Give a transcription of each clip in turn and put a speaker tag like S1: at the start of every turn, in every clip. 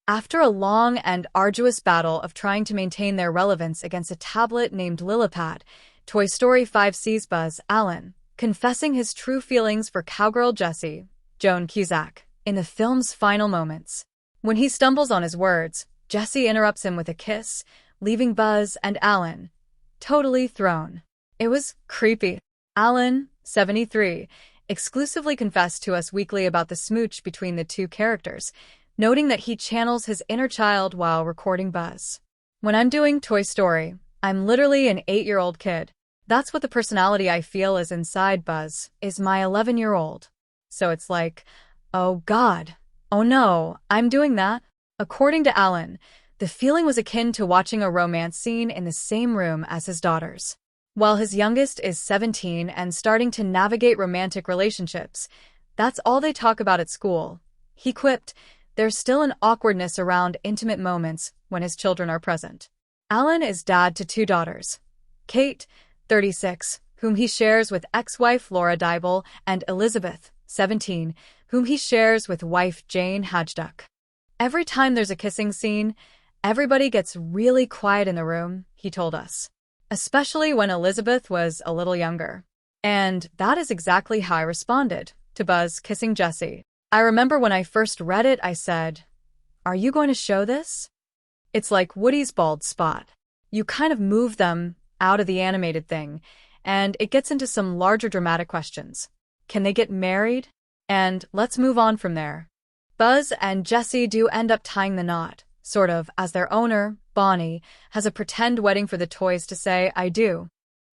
S1: After a long and arduous battle of trying to maintain their relevance against a tablet named Lillipad, Toy Story 5 sees Buzz Allen confessing his true feelings for cowgirl Jessie, Joan Cusack, in the film's final moments. When he stumbles on his words, Jessie interrupts him with a kiss, leaving Buzz and Allen totally thrown. It was creepy. Allen, 73, exclusively confessed to Us Weekly about the smooch between the two characters, noting that he channels his inner child while recording Buzz. When I'm doing Toy Story, I'm literally an 8-year-old kid. That's what the personality I feel is inside Buzz, is my 11-year-old. So it's like, oh God, oh no, I'm doing that. According to Allen, the feeling was akin to watching a romance scene in the same room as his daughters. While his youngest is 17 and starting to navigate romantic relationships, that's all they talk about at school. He quipped, there's still an awkwardness around intimate moments when his children are present. Allen is dad to 2 daughters, Kate, 36, whom he shares with ex-wife Laura Dybel, and Elizabeth, 17, whom he shares with wife Jane Hajduk. Every time there's a kissing scene, everybody gets really quiet in the room, he told us. Especially when Elizabeth was a little younger. And that is exactly how I responded to Buzz kissing Jessie. I remember when I first read it, I said, are you going to show this? It's like Woody's bald spot. You kind of move them out of the animated thing, and it gets into some larger dramatic questions. Can they get married? And let's move on from there. Buzz and Jessie do end up tying the knot, sort of, as their owner, Bonnie, has a pretend wedding for the toys to say, I do.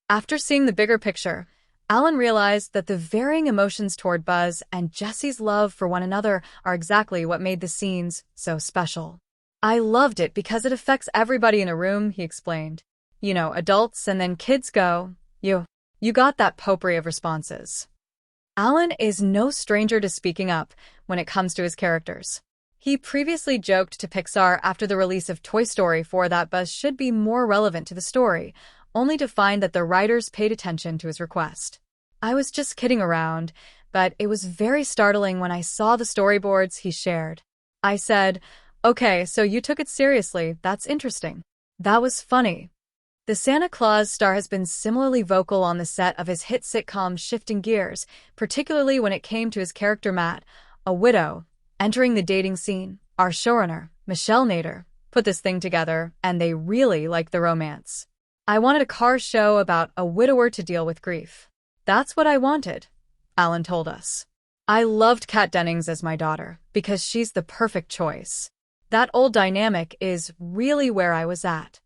S1: After seeing the bigger picture, Allen realized that the varying emotions toward Buzz and Jessie's love for one another are exactly what made the scenes so special. I loved it because it affects everybody in a room, he explained. You know, adults and then kids go, you got that potpourri of responses. Allen is no stranger to speaking up when it comes to his characters. He previously joked to Pixar after the release of Toy Story 4 that Buzz should be more relevant to the story, only to find that the writers paid attention to his request. I was just kidding around, but it was very startling when I saw the storyboards he shared. I said, okay, so you took it seriously, that's interesting. That was funny. The Santa Claus star has been similarly vocal on the set of his hit sitcom Shifting Gears, particularly when it came to his character Matt, a widow, entering the dating scene. Our showrunner, Michelle Nader, put this thing together, and they really liked the romance. I wanted a car show about a widower to deal with grief. That's what I wanted, Allen told us. I loved Kat Dennings as my daughter, because she's the perfect choice. That old dynamic is really where I was at.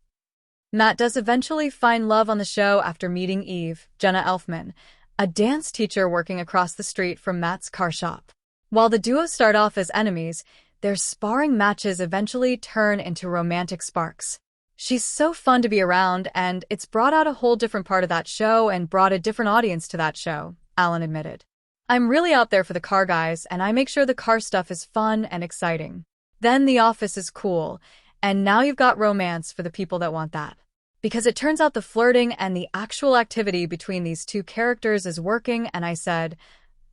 S1: Matt does eventually find love on the show after meeting Eve, Jenna Elfman, a dance teacher working across the street from Matt's car shop. While the duo start off as enemies, their sparring matches eventually turn into romantic sparks. She's so fun to be around, and it's brought out a whole different part of that show and brought a different audience to that show, Allen admitted. I'm really out there for the car guys, and I make sure the car stuff is fun and exciting. Then The Office is cool, and now you've got romance for the people that want that. Because it turns out the flirting and the actual activity between these two characters is working, and I said,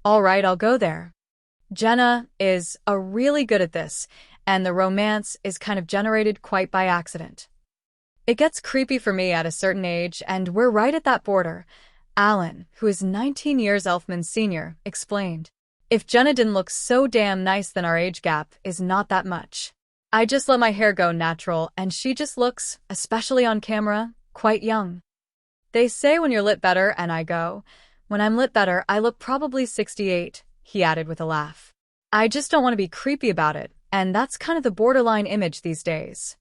S1: all right, I'll go there. Jenna is really good at this, and the romance is kind of generated quite by accident. It gets creepy for me at a certain age, and we're right at that border, Allen, who is 19 years Elfman's senior, explained. If Jenna didn't look so damn nice, then our age gap is not that much. I just let my hair go natural, and she just looks, especially on camera, quite young. They say when you're lit better, and I go, when I'm lit better, I look probably 68, he added with a laugh. I just don't want to be creepy about it, and that's kind of the borderline image these days.